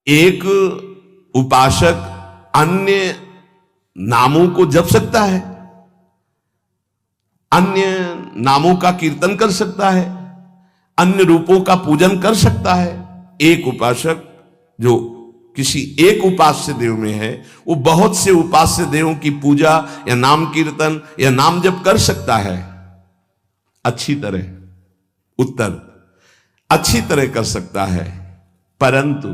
एक उपासक अन्य नामों को जप सकता है, अन्य नामों का कीर्तन कर सकता है, अन्य रूपों का पूजन कर सकता है। एक उपासक जो किसी एक उपास्य देव में है, वो बहुत से उपास्य देवों की पूजा या नाम कीर्तन या नाम जप कर सकता है। अच्छी तरह, उत्तर अच्छी तरह कर सकता है, परंतु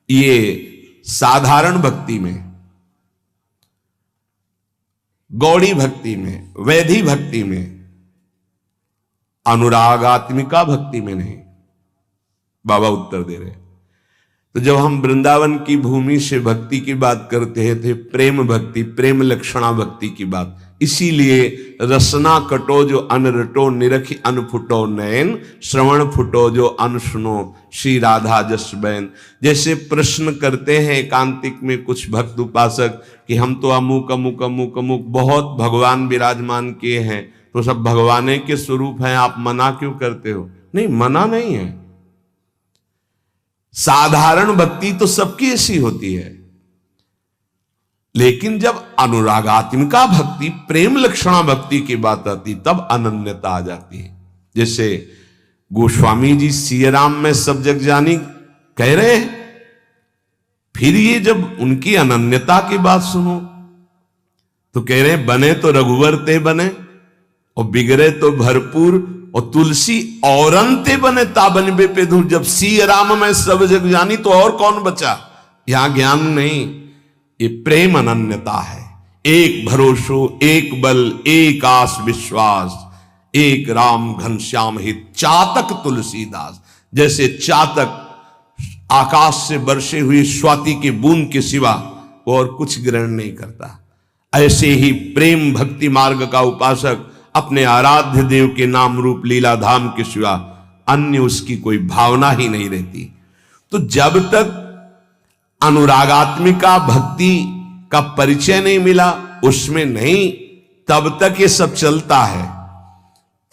ये साधारण भक्ति में, गौड़ी भक्ति में, वैधि भक्ति में, अनुरागात्मिका भक्ति में नहीं। बाबा उत्तर दे रहे। तो जब हम वृंदावन की भूमि से भक्ति की बात करते थे, प्रेम भक्ति, प्रेम लक्षणा भक्ति की बात, इसीलिए रसना कटो जो अन रटो, निरखी अन फुटो नयन, श्रवण फुटो जो अन सुनो, श्री राधा जस बैन। जैसे प्रश्न करते हैं एकांतिक में कुछ भक्त उपासक कि हम तो अमुक अमुक अमुक अमुक बहुत भगवान विराजमान किए हैं, तो सब भगवान के स्वरूप हैं, आप मना क्यों करते हो? नहीं, मना नहीं है। साधारण भक्ति तो सबकी ऐसी होती है, लेकिन जब अनुरागात्मिका भक्ति, प्रेम लक्षणा भक्ति की बात आती, तब अनन्यता आ जाती है। जैसे गोस्वामी जी सिया राम में सब जग जानी कह रहे हैं, फिर ये जब उनकी अनन्यता की बात सुनो तो कह रहे हैं बने तो रघुवर ते बने और बिगड़े तो भरपूर, और तुलसी औरंते बने ताबन बे पे धूल। जब सिया राम में सब जग जानी तो और कौन बचा? यहां ज्ञान नहीं, ये प्रेम अनन्यता है। एक भरोसो, एक बल, एक आस विश्वास, एक राम घनश्याम हित, चातक तुलसीदास। जैसे चातक आकाश से बरसे हुई स्वाति की बूंद के सिवा और कुछ ग्रहण नहीं करता, ऐसे ही प्रेम भक्ति मार्ग का उपासक अपने आराध्य देव के नाम रूप लीला धाम के सिवा अन्य उसकी कोई भावना ही नहीं रहती। तो जब तक अनुरागात्मिका भक्ति का परिचय नहीं मिला, उसमें नहीं, तब तक ये सब चलता है।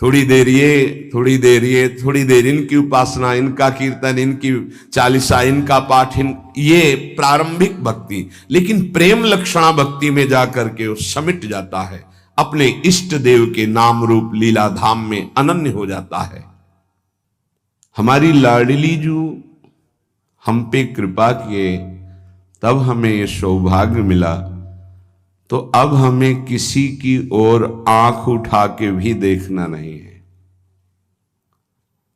थोड़ी देर ये, थोड़ी देर ये, थोड़ी देर इनकी उपासना, इनका कीर्तन, इनकी चालीसा, इनका पाठ, ये प्रारंभिक भक्ति। लेकिन प्रेम लक्षणा भक्ति में जाकर के वो समिट जाता है, अपने इष्ट देव के नाम रूप लीला धाम में अनन्य हो जाता है। हमारी लाडली जो हम पे कृपा किए, तब हमें ये सौभाग्य मिला, तो अब हमें किसी की ओर आंख उठा के भी देखना नहीं है।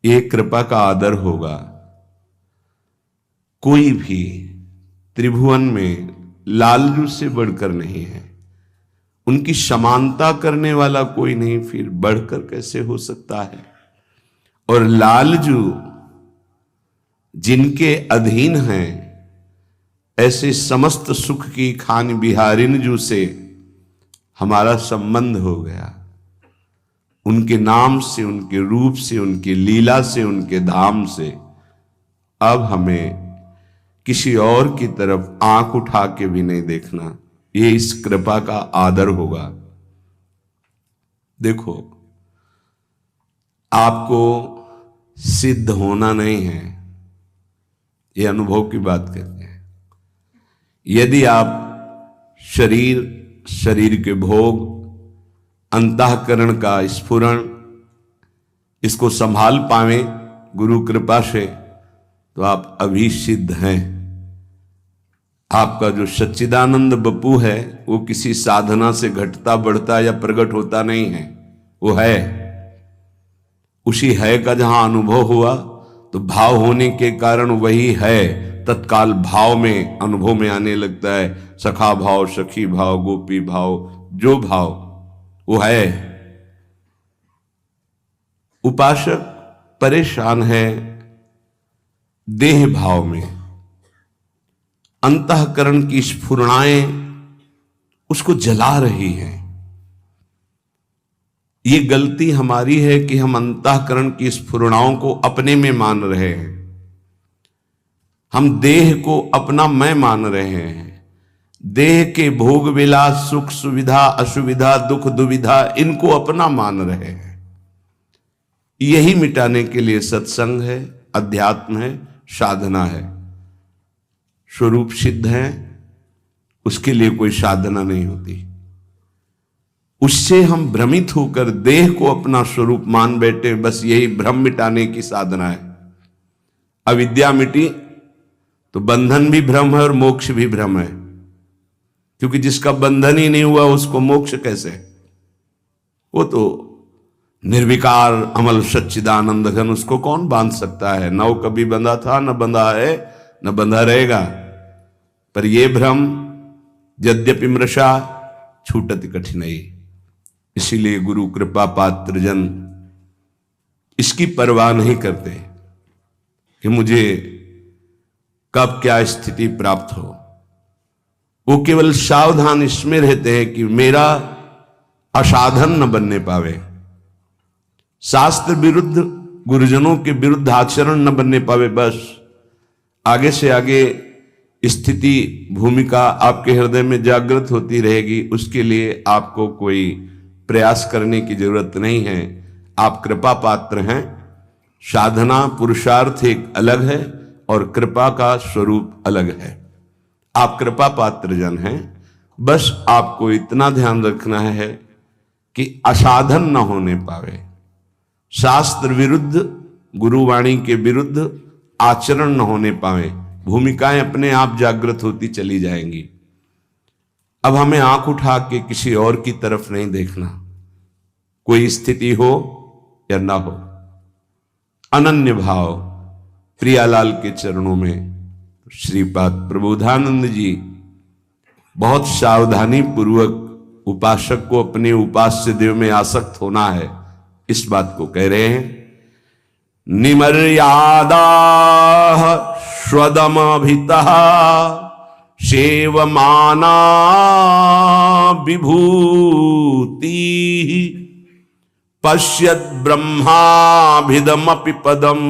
ये कृपा का आदर होगा। कोई भी त्रिभुवन में लालजू से बढ़कर नहीं है, उनकी समानता करने वाला कोई नहीं, फिर बढ़कर कैसे हो सकता है? और लालजू जिनके अधीन हैं, ऐसे समस्त सुख की खान बिहारिन जू से हमारा संबंध हो गया। उनके नाम से, उनके रूप से, उनकी लीला से, उनके धाम से अब हमें किसी और की तरफ आंख उठा के भी नहीं देखना। ये इस कृपा का आदर होगा। देखो, आपको सिद्ध होना नहीं है, ये अनुभव की बात कहते हैं। यदि आप शरीर के भोग, अंतःकरण का स्फुरण, इसको संभाल पावे गुरु कृपा से, तो आप अभी सिद्ध हैं। आपका जो सच्चिदानंद बपू है, वो किसी साधना से घटता बढ़ता या प्रकट होता नहीं है, वो है। उसी है का जहां अनुभव हुआ, तो भाव होने के कारण वही है तत्काल भाव में, अनुभव में आने लगता है। सखा भाव, सखी भाव, गोपी भाव, जो भाव वो है। उपासक परेशान है देह भाव में, अंतःकरण की स्फुरणाएं उसको जला रही हैं। ये गलती हमारी है कि हम अंतःकरण की स्फुरणाओं को अपने में मान रहे हैं। हम देह को अपना मैं मान रहे हैं। देह के भोग विलास, सुख सुविधा, असुविधा, दुख दुविधा, इनको अपना मान रहे हैं। यही मिटाने के लिए सत्संग है, अध्यात्म है, साधना है। स्वरूप सिद्ध है, उसके लिए कोई साधना नहीं होती। उससे हम भ्रमित होकर देह को अपना स्वरूप मान बैठे, बस यही भ्रम मिटाने की साधना है। अविद्या मिटी तो बंधन भी भ्रम है और मोक्ष भी भ्रम है, क्योंकि जिसका बंधन ही नहीं हुआ उसको मोक्ष कैसे? वो तो निर्विकार अमल सच्चिदानंद घन, उसको कौन बांध सकता है? न वो कभी बंधा था, न बंधा है, न बंधा रहेगा। पर ये भ्रम यद्यपि मृषा छूटति कठिनाई, इसीलिए गुरु कृपा पात्र जन इसकी परवाह नहीं करते कि मुझे कब क्या स्थिति प्राप्त हो। वो केवल सावधान इसमें रहते हैं कि मेरा असाधन न बनने पावे, शास्त्र विरुद्ध गुरुजनों के विरुद्ध आचरण न बनने पावे। बस आगे से आगे स्थिति भूमिका आपके हृदय में जागृत होती रहेगी, उसके लिए आपको कोई प्रयास करने की जरूरत नहीं है। आप कृपा पात्र हैं। साधना पुरुषार्थ एक अलग है और कृपा का स्वरूप अलग है। आप कृपा पात्र जन हैं। बस आपको इतना ध्यान रखना है कि असाधन न होने पावे, शास्त्र विरुद्ध गुरुवाणी के विरुद्ध आचरण न होने पावे। भूमिकाएं अपने आप जागृत होती चली जाएंगी। अब हमें आंख उठा के किसी और की तरफ नहीं देखना, कोई स्थिति हो या ना हो। अनन्य भाव प्रियालाल के चरणों में श्रीपाद प्रबोधानंद जी बहुत सावधानी पूर्वक उपासक को अपने उपास्य देव में आसक्त होना है, इस बात को कह रहे हैं। निमर्यादा स्वदमभितः सेवमाना विभूति पश्यत् ब्रह्माभिदमपि पदम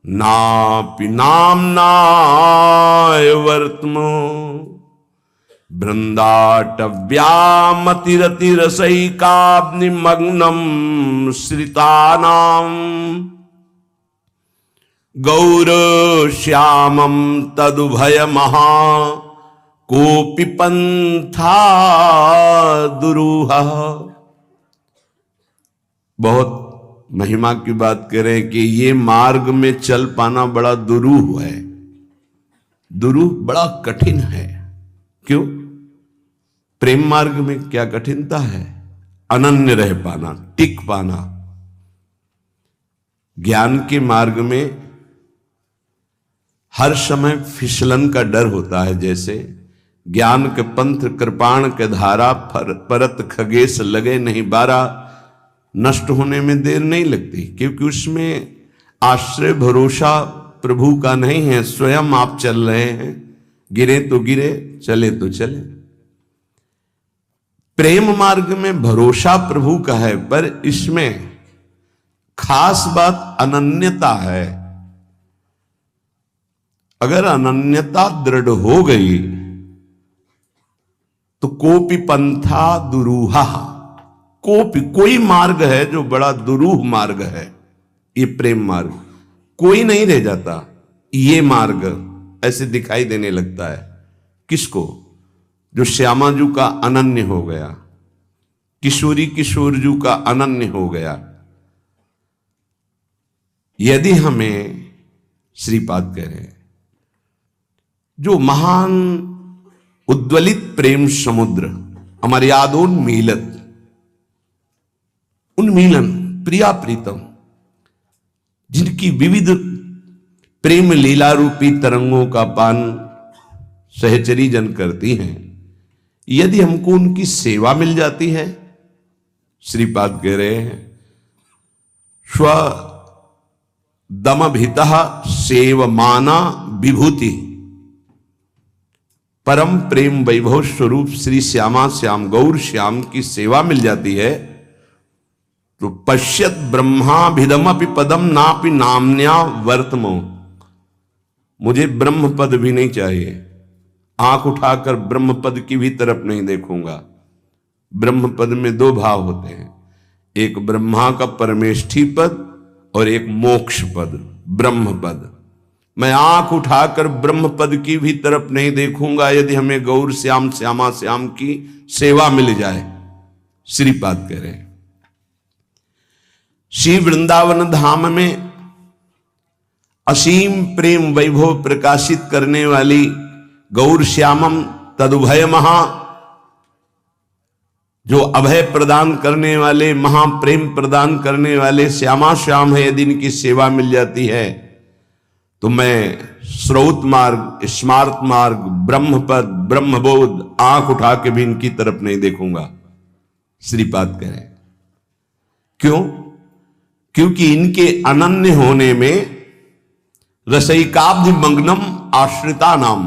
नापि नाम्नाय वर्त्म बृंदाटव्यामतिरतिरसैकाग्निमग्नं श्रितानां गौरश्यामं तदुभयमहा कोऽपि पंथा दुरूहः। बहुत महिमा की बात करें कि ये मार्ग में चल पाना बड़ा दुरूह है। दुरूह बड़ा कठिन है। क्यों? प्रेम मार्ग में क्या कठिनता है? अनन्य रह पाना, टिक पाना। ज्ञान के मार्ग में हर समय फिसलन का डर होता है। जैसे ज्ञान के पंथ कृपाण के धारा परत खगेश लगे नहीं बारा, नष्ट होने में देर नहीं लगती, क्योंकि उसमें आश्रय भरोसा प्रभु का नहीं है, स्वयं आप चल रहे हैं। गिरे तो गिरे, चले तो चले। प्रेम मार्ग में भरोसा प्रभु का है, पर इसमें खास बात अनन्यता है। अगर अनन्यता दृढ़ हो गई तो कोपि पंथा दुरूहा, कोई मार्ग है जो बड़ा दुरूह मार्ग है, ये प्रेम मार्ग। कोई नहीं रह जाता। ये मार्ग ऐसे दिखाई देने लगता है। किसको? जो श्यामाजू का अनन्य हो गया, किशोरी किशोरजू का अनन्य हो गया। यदि हमें श्रीपाद कह रहे हैं, जो महान उद्वलित प्रेम समुद्र अमर्यादोन्मीलत, उन्मीलन प्रिया प्रीतम, जिनकी विविध प्रेम लीला रूपी तरंगों का पान सहचरी जन करती हैं, यदि हमको उनकी सेवा मिल जाती है, श्रीपाद कह रहे हैं, स्व दमभितः सेवमाना विभूति, परम प्रेम वैभव स्वरूप श्री श्यामा श्याम गौर श्याम की सेवा मिल जाती है, तो पश्यत ब्रह्माभिदमपि पदम नापि नाम्न्या वर्तमो। मुझे ब्रह्म पद भी नहीं चाहिए, आंख उठाकर ब्रह्म पद की भी तरफ नहीं देखूंगा। ब्रह्म पद में दो भाव होते हैं, एक ब्रह्मा का परमेष्ठी पद और एक मोक्ष पद ब्रह्म पद। मैं आंख उठाकर ब्रह्म पद की भी तरफ नहीं देखूंगा यदि हमें गौर श्याम श्यामा श्याम की सेवा मिल जाए। श्रीपाद कह रहे हैं श्री वृंदावन धाम में असीम प्रेम वैभव प्रकाशित करने वाली गौर श्यामम तदुभय महा, जो अभय प्रदान करने वाले, महाप्रेम प्रदान करने वाले श्यामा श्याम है, यदि इनकी सेवा मिल जाती है तो मैं स्रोत मार्ग, स्मार्त मार्ग, ब्रह्मपद, ब्रह्मबोध आंख उठा के भी इनकी तरफ नहीं देखूंगा। श्रीपाद कह रहे हैं क्यों? क्योंकि इनके अनन्य होने में रसैकाब्धि मग्नम आश्रिता नाम,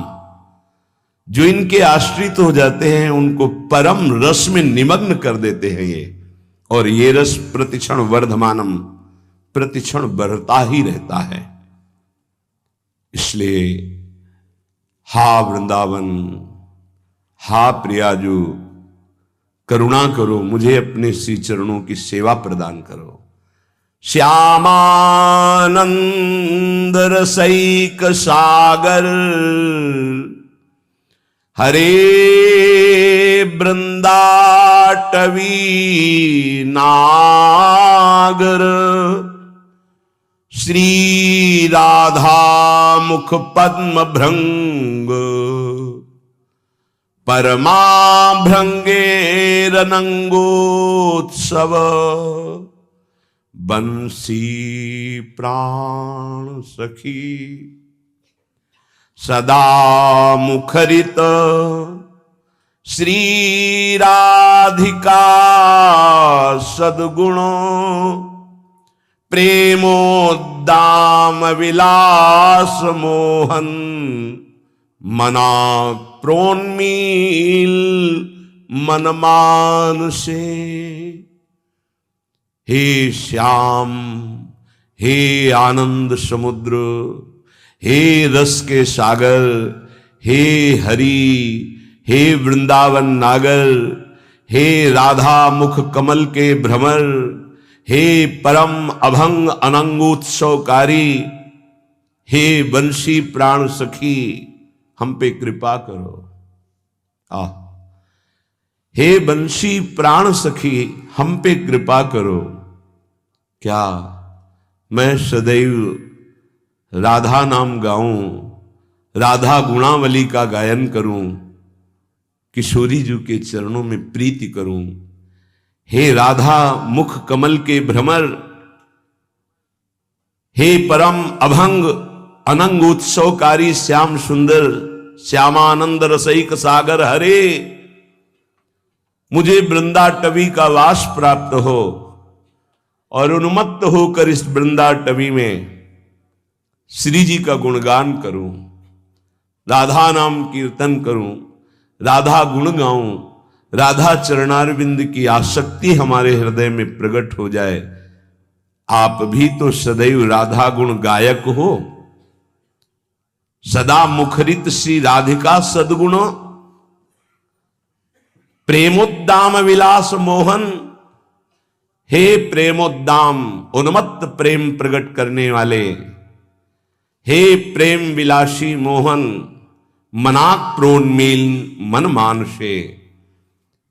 जो इनके आश्रित हो जाते हैं उनको परम रस में निमग्न कर देते हैं ये, और ये रस प्रतिक्षण वर्धमानम, प्रतिक्षण बढ़ता ही रहता है। इसलिए हा वृंदावन, हा प्रियाजू, करुणा करो, मुझे अपने श्री चरणों की सेवा प्रदान करो। श्यामानंद रसैक सागर हरे वृंदाटवी नागर, श्री राधा मुख पद्म भृंग, परमा भृंगेरनंगोत्सव, बंसी प्राण सखी, सदा मुखरित श्री राधिका सद्गुण, प्रेमोद्दाम विलास मोहन, मना प्रोन्मील मनमान से। हे श्याम, हे आनंद समुद्र, हे रस के सागर, हे हरि, हे वृंदावन नागर, हे राधा मुख कमल के भ्रमर, हे परम अभंग अनंगोत्सवकारी, हे बंशी प्राण सखी, हम पे कृपा करो। हे बंशी प्राण सखी, हम पे कृपा करो। क्या मैं सदैव राधा नाम गाऊं, राधा गुणावली का गायन करूं, किशोरी जी के चरणों में प्रीति करूं? हे राधा मुख कमल के भ्रमर, हे परम अभंग अनंग उत्सवकारी श्याम सुंदर, श्यामानंद रसैक सागर हरे, मुझे वृंदाटवी का वास प्राप्त हो और उन्मत्त होकर इस वृंदाटवी में श्री जी का गुणगान करूं, राधा नाम कीर्तन करूं, राधा गुण गाऊं, राधा चरणारविंद की आसक्ति हमारे हृदय में प्रकट हो जाए। आप भी तो सदैव राधा गुण गायक हो। सदा मुखरित श्री राधिका सद्गुण, प्रेमोद्दाम विलास मोहन, हे प्रेमोद्दाम उन्मत्त प्रेम प्रकट करने वाले, हे प्रेम विलासी मोहन, मनाक प्रोन्मील मन मानसे,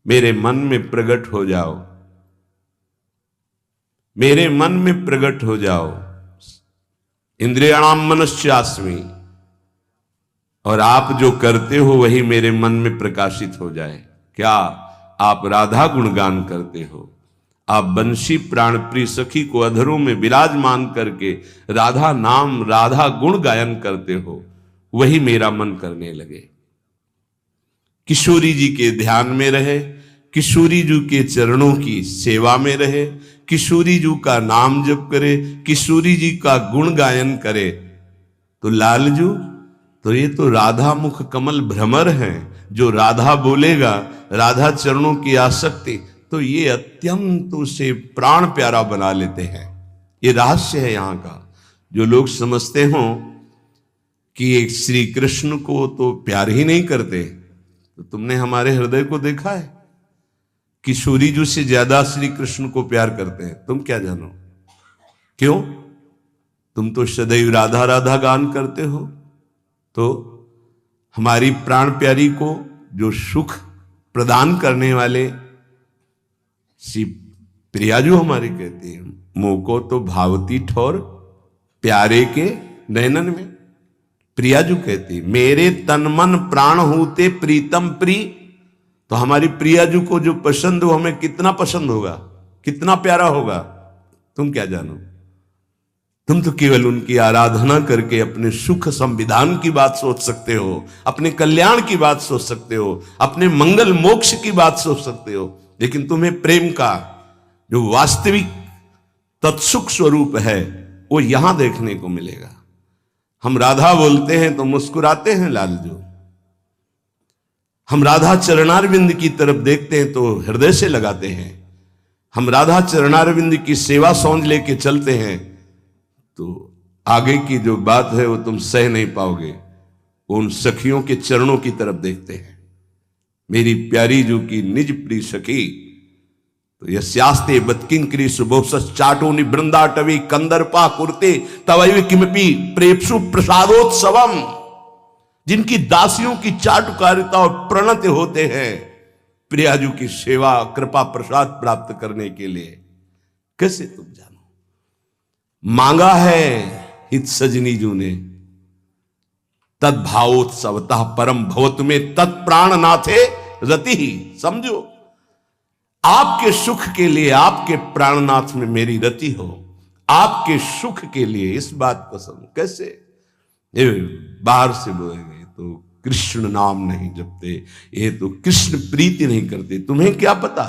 मेरे मन में प्रकट हो जाओ, मेरे मन में प्रकट हो जाओ। इंद्रियाणाम मनश्चास्मि, और आप जो करते हो वही मेरे मन में प्रकाशित हो जाए। क्या आप राधा गुणगान करते हो? आप बंशी प्राण प्रिय सखी को अधरों में विराजमान करके राधा नाम राधा गुण गायन करते हो, वही मेरा मन करने लगे। किशोरी जी के ध्यान में रहे, किशोरी जी के चरणों की सेवा में रहे, किशोरी जी का नाम जप करे, किशोरी जी का गुण गायन करे, तो लालजू तो ये तो राधा मुख कमल भ्रमर हैं। जो राधा बोलेगा, राधा चरणों की आसक्ति, तो ये अत्यंत उसे प्राण प्यारा बना लेते हैं। ये रहस्य है यहाँ का। जो लोग समझते हो कि एक श्री कृष्ण को तो प्यार ही नहीं करते, तो तुमने हमारे हृदय को देखा है? किशोरी जी से ज्यादा श्री कृष्ण को प्यार करते हैं। तुम क्या जानो? क्यों? तुम तो सदैव राधा राधा गान करते हो, तो हमारी प्राण प्यारी को जो सुख प्रदान करने वाले श्री प्रियाजू हमारे कहते हैं, मोको तो भावती ठोर प्यारे के नैनन में। प्रियाजू कहती मेरे तन मन प्राण होते प्रीतम प्री। तो हमारी प्रियाजू को जो पसंद हो, हमें कितना पसंद होगा, कितना प्यारा होगा, तुम क्या जानो। तुम तो केवल उनकी आराधना करके अपने सुख संविधान की बात सोच सकते हो, अपने कल्याण की बात सोच सकते हो, अपने मंगल मोक्ष की बात सोच सकते हो, लेकिन तुम्हें प्रेम का जो वास्तविक तत्सुख स्वरूप है वो यहां देखने को मिलेगा। हम राधा बोलते हैं तो मुस्कुराते हैं लालजू, हम राधा चरणारविंद की तरफ देखते हैं तो हृदय से लगाते हैं, हम राधा चरणारविंद की सेवा सौंध लेके चलते हैं तो आगे की जो बात है वो तुम सह नहीं पाओगे। उन सखियों के चरणों की तरफ देखते हैं, मेरी प्यारी जो की निज प्रिय सखी, तो यस्यास्ते बत्किंकरी सुबोसस चाटो निवृंदाटवी कंदर्पा कुर्ते तवैव किमपि प्रेप्सु प्रसादोत्सवम। जिनकी दासियों की चाटुकारिता और प्रणत होते हैं प्रियाजू की सेवा कृपा प्रसाद प्राप्त करने के लिए, कैसे तुम जानो। मांगा है हित सजनी जू ने तद्भावोत्सवतः परम भवत में तत्प्राण नाथे रति ही। समझो, आपके सुख के लिए, आपके प्राणनाथ में मेरी रति हो, आपके सुख के लिए, इस बात को समझ। कैसे ये बाहर से बोलेंगे तो कृष्ण नाम नहीं जपते, ये तो कृष्ण प्रीति नहीं करते, तुम्हें क्या पता।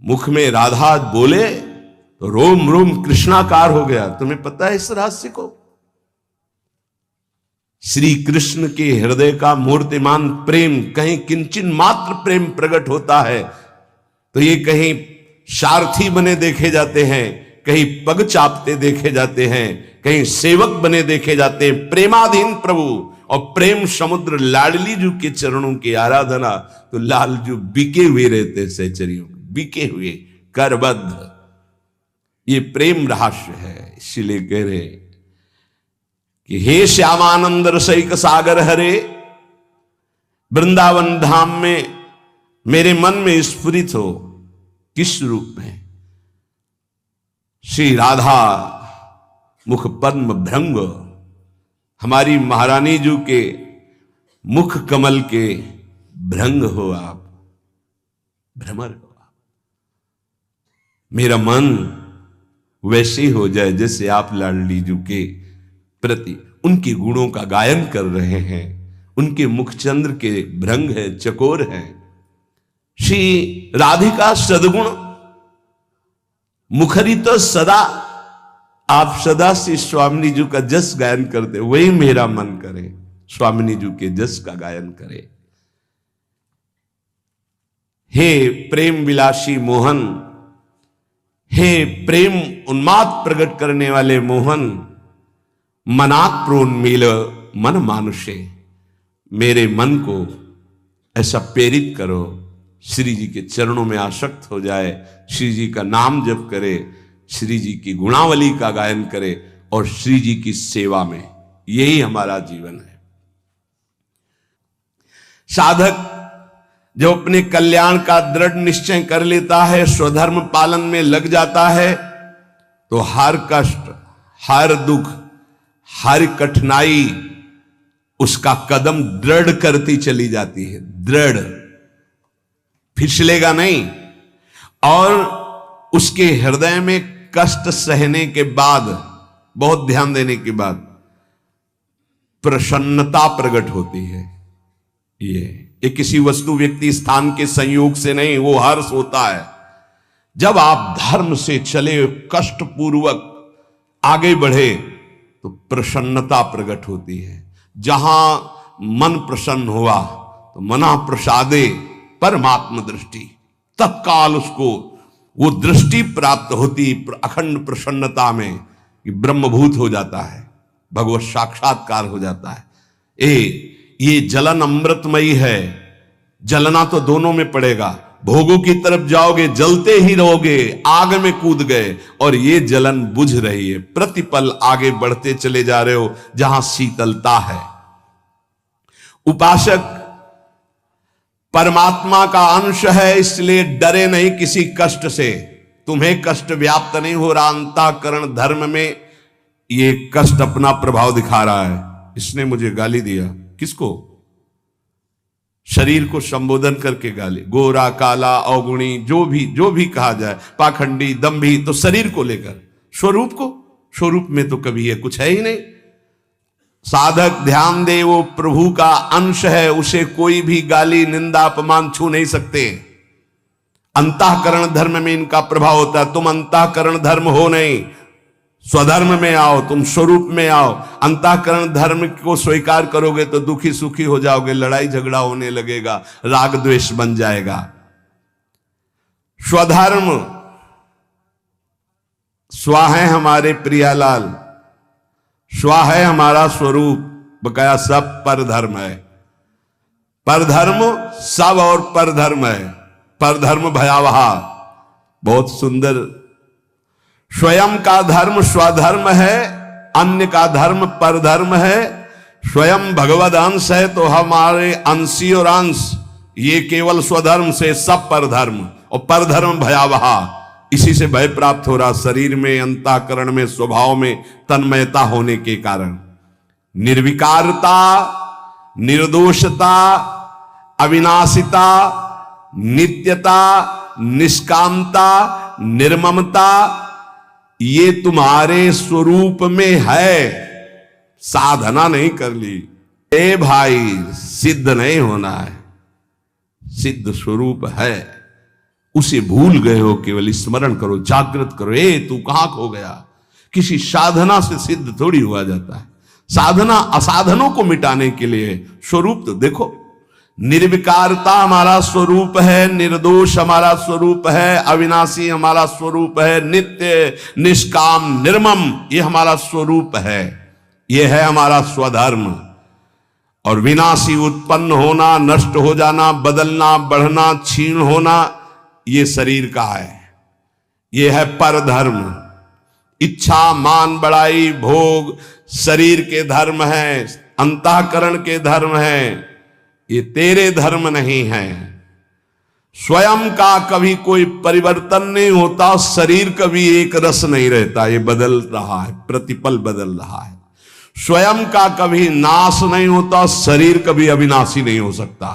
मुख में राधा बोले तो रोम रोम कृष्णाकार हो गया, तुम्हें पता है इस रहस्य को। श्री कृष्ण के हृदय का मूर्तिमान प्रेम कहीं किंचन मात्र प्रेम प्रकट होता है तो ये कहीं सारथी बने देखे जाते हैं, कहीं पग चापते देखे जाते हैं, कहीं सेवक बने देखे जाते हैं। प्रेमाधीन प्रभु और प्रेम समुद्र लाडली जू के चरणों की आराधना तो लालजू बिके हुए रहते, सहचरियों बिके हुए करबद्ध। ये प्रेम रहस्य है, इसीलिए कह रहे कि हे श्यामानंद रसैक सागर हरे, वृंदावन धाम में मेरे मन में स्फुरित हो। किस रूप में? श्री राधा मुख पद्म भृंग, हमारी महारानी जू के मुख कमल के भृंग हो आप, भ्रमर हो आप। मेरा मन वैसे ही हो जाए जैसे आप लाडली जू के प्रति उनके गुणों का गायन कर रहे हैं। उनके मुखचंद्र के भृंग है, चकोर है। श्री राधिका सदगुण मुखरी तो सदा, आप सदा श्री स्वामिनी जी का जस गायन करते, वही मेरा मन करे स्वामिनी जी के जस का गायन करे। हे प्रेम विलासी मोहन, हे प्रेम उन्माद प्रकट करने वाले मोहन, मनात प्रोन्मील मन मानुषे, मेरे मन को ऐसा प्रेरित करो श्री जी के चरणों में आसक्त हो जाए, श्री जी का नाम जप करे, श्री जी की गुणावली का गायन करे और श्री जी की सेवा में, यही हमारा जीवन है। साधक जो अपने कल्याण का दृढ़ निश्चय कर लेता है, स्वधर्म पालन में लग जाता है, तो हर कष्ट, हर दुख, हर कठिनाई उसका कदम दृढ़ करती चली जाती है। दृढ़, फिसलेगा नहीं। और उसके हृदय में कष्ट सहने के बाद, बहुत ध्यान देने के बाद प्रसन्नता प्रकट होती है। ये किसी वस्तु, व्यक्ति, स्थान के संयोग से नहीं, वो हर्ष होता है जब आप धर्म से चले, कष्ट पूर्वक आगे बढ़े तो प्रसन्नता प्रकट होती है। जहां मन प्रसन्न हुआ तो मना प्रसादे परमात्म दृष्टि, तत्काल उसको वो दृष्टि प्राप्त होती अखंड प्रसन्नता में कि ब्रह्मभूत हो जाता है, भगवत साक्षात्कार हो जाता है। ये जलन अमृतमयी है। जलना तो दोनों में पड़ेगा, भोगों की तरफ जाओगे, जलते ही रहोगे, आग में कूद गए और ये जलन बुझ रही है। प्रतिपल आगे बढ़ते चले जा रहे हो जहां शीतलता है। उपासक परमात्मा का अंश है, इसलिए डरे नहीं किसी कष्ट से। तुम्हें कष्ट व्याप्त नहीं हो रहा, अंतःकरण धर्म में ये कष्ट अपना प्रभाव दिखा रहा है। इसने मुझे गाली दिया, किसको? शरीर को संबोधन करके गाली, गोरा काला अवगुणी, जो भी कहा जाए, पाखंडी दंभी, तो शरीर को लेकर। स्वरूप में तो कभी ये कुछ है ही नहीं। साधक ध्यान दे, वो प्रभु का अंश है, उसे कोई भी गाली निंदा अपमान छू नहीं सकते। अंतःकरण धर्म में इनका प्रभाव होता है। तुम अंतःकरण धर्म हो नहीं, स्वधर्म में आओ, तुम स्वरूप में आओ। अंतःकरण धर्म को स्वीकार करोगे तो दुखी सुखी हो जाओगे, लड़ाई झगड़ा होने लगेगा, राग द्वेष बन जाएगा। स्वधर्म स्वा है हमारे प्रियालाल, स्वा है हमारा स्वरूप, बकाया सब परधर्म है। परधर्म सब और परधर्म है। परधर्म भयावह, बहुत सुंदर। स्वयं का धर्म स्वधर्म है, अन्य का धर्म परधर्म है। स्वयं भगवद अंश है तो हमारे अंशी और अंश, ये केवल स्वधर्म से सब परधर्म, और परधर्म भयावह। इसी से भय प्राप्त हो रहा शरीर में, अंतःकरण में, स्वभाव में तन्मयता होने के कारण। निर्विकारता, निर्दोषता, अविनाशिता, नित्यता, निष्कामता, निर्ममता, ये तुम्हारे स्वरूप में है। साधना नहीं कर ली। ए भाई, सिद्ध नहीं होना है, सिद्ध स्वरूप है, उसे भूल गए हो। केवल स्मरण करो, जागृत करो। ए तू कहां खो गया? किसी साधना से सिद्ध थोड़ी हुआ जाता है। साधना असाधनों को मिटाने के लिए। स्वरूप तो देखो, निर्विकारता हमारा स्वरूप है, निर्दोष हमारा स्वरूप है, अविनाशी हमारा स्वरूप है, नित्य निष्काम निर्मम ये हमारा स्वरूप है। ये है हमारा स्वधर्म। और विनाशी उत्पन्न होना, नष्ट हो जाना, बदलना, बढ़ना, क्षीण होना, ये शरीर का है। ये है परधर्म। इच्छा, मान, बड़ाई, भोग शरीर के धर्म है, अंतःकरण के धर्म है। ये तेरे धर्म नहीं है। स्वयं का कभी कोई परिवर्तन नहीं होता, शरीर कभी एक रस नहीं रहता, ये बदल रहा है, प्रतिपल बदल रहा है। स्वयं का कभी नाश नहीं होता, शरीर कभी अविनाशी नहीं हो सकता।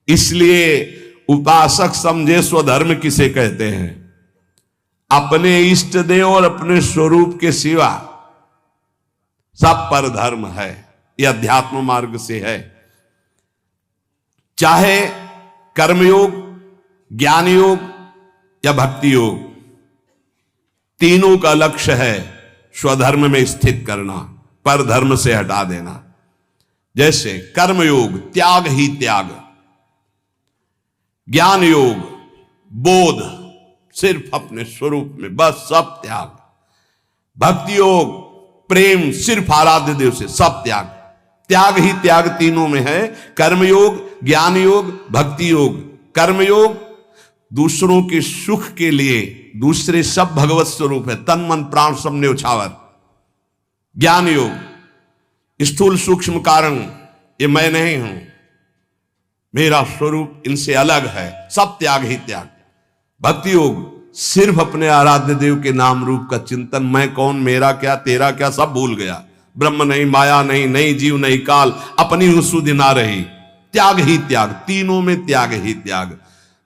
इसलिए उपासक समझे स्वधर्म किसे कहते हैं? अपने इष्ट देव और अपने स्वरूप के सिवा सब पर धर्म है। यह अध्यात्म मार्ग से है। चाहे कर्मयोग, ज्ञान योग या भक्ति योग, तीनों का लक्ष्य है स्वधर्म में स्थित करना, पर धर्म से हटा देना। जैसे कर्मयोग त्याग ही त्याग, ज्ञान योग बोध सिर्फ अपने स्वरूप में बस सब त्याग, भक्ति योग प्रेम सिर्फ आराध्य देव से सब त्याग। त्याग ही त्याग तीनों में है। कर्मयोग, ज्ञान योग, भक्ति योग। कर्मयोग दूसरों के सुख के लिए, दूसरे सब भगवत स्वरूप है, तन मन प्राण सब न्योछावर। ज्ञान योग स्थूल सूक्ष्म कारण, ये मैं नहीं हूं, मेरा स्वरूप इनसे अलग है, सब त्याग ही त्याग। भक्ति योग सिर्फ अपने आराध्य देव के नाम रूप का चिंतन, मैं कौन, मेरा क्या, तेरा क्या, सब भूल गया। ब्रह्म नहीं, माया नहीं, नहीं जीव नहीं काल, अपनी सुधि ना रही। त्याग ही त्याग, तीनों में त्याग ही त्याग।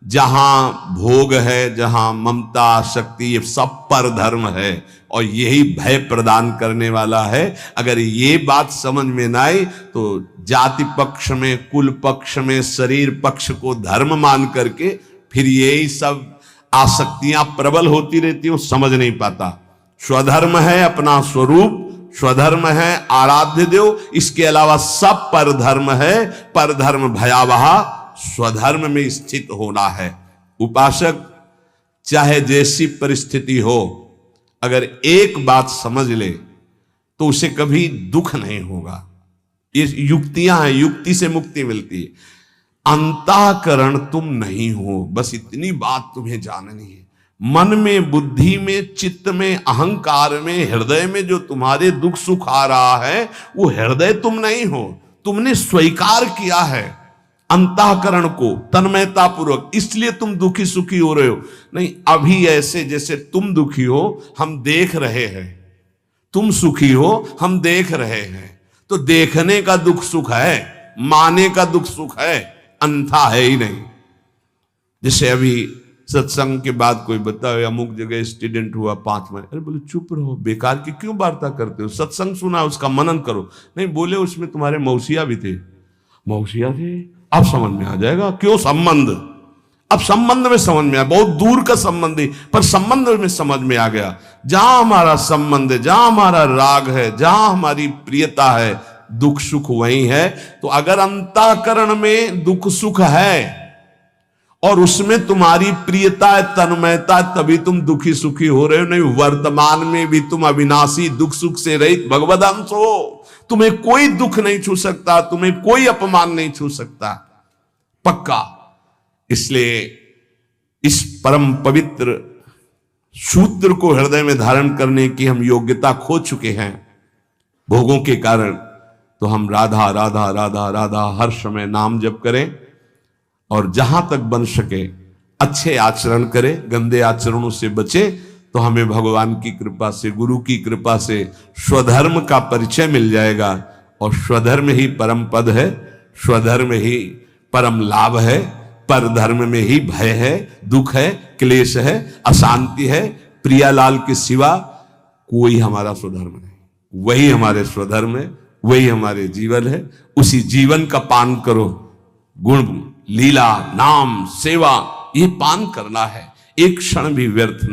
जहां भोग है, जहां ममता शक्ति, ये सब पर धर्म है और यही भय प्रदान करने वाला है। अगर ये बात समझ में ना आई तो जाति पक्ष में, कुल पक्ष में, शरीर पक्ष को धर्म मान करके फिर यही सब आसक्तियां प्रबल होती रहती हूं, समझ नहीं पाता। स्वधर्म है अपना स्वरूप, स्वधर्म है आराध्य देव, इसके अलावा सब परधर्म है। परधर्म भयावह, स्वधर्म में स्थित होना है। उपासक चाहे जैसी परिस्थिति हो, अगर एक बात समझ ले तो उसे कभी दुख नहीं होगा। ये युक्तियां हैं, युक्ति से मुक्ति मिलती है। अंतःकरण तुम नहीं हो। बस इतनी बात तुम्हें जाननी है। मन में, बुद्धि में, चित्त में, अहंकार में, हृदय में जो तुम्हारे दुख सुख आ रहा है वो हृदय तुम नहीं हो। तुमने स्वीकार किया है अंतःकरण को तन्मयता पूर्वक, इसलिए तुम दुखी सुखी हो रहे हो। नहीं, अभी ऐसे जैसे तुम दुखी हो हम देख रहे हैं, तुम सुखी हो हम देख रहे हैं। तो देखने का दुख सुख है, माने का दुख सुख है, अंधा है ही नहीं। जैसे अभी सत्संग के बाद कोई बताओ अमुक जगह एक्सीडेंट हुआ 5 महीने, अरे बोले चुप रहो, बेकार की क्यों वार्ता करते हो, सत्संग सुना उसका मनन करो। नहीं, बोले उसमें तुम्हारे मौसिया भी थे। मौसिया थे, अब समझ में आ जाएगा क्यों संबंध। अब संबंध में समझ में आया, बहुत दूर का संबंध है पर संबंध में समझ में आ गया। जहां हमारा संबंध है, जहां हमारा राग है, जहां हमारी प्रियता है, दुख सुख वही है। तो अगर अंतःकरण में दुख सुख है और उसमें तुम्हारी प्रियता है, तन्मयता है, तभी तुम दुखी सुखी हो रहे हो। नहीं, वर्तमान में भी तुम अविनाशी दुख सुख से रहित भगवद अंश हो। तुम्हें कोई दुख नहीं छू सकता, तुम्हें कोई अपमान नहीं छू सकता, पक्का। इसलिए इस परम पवित्र सूत्र को हृदय में धारण करने की हम योग्यता खो चुके हैं भोगों के कारण। तो हम राधा राधा राधा राधा हर समय नाम जप करें और जहां तक बन सके अच्छे आचरण करें, गंदे आचरणों से बचे। तो हमें भगवान की कृपा से, गुरु की कृपा से स्वधर्म का परिचय मिल जाएगा। और स्वधर्म ही परम पद है, स्वधर्म ही परम लाभ है, पर धर्म में ही भय है, दुख है, क्लेश है, अशांति है। प्रियालाल के सिवा कोई हमारा स्वधर्म नहीं, वही हमारे स्वधर्म है, वही हमारे जीवन है। उसी जीवन का पान करो। गुण, लीला, नाम, सेवा, ये पान करना है, एक क्षण भी व्यर्थ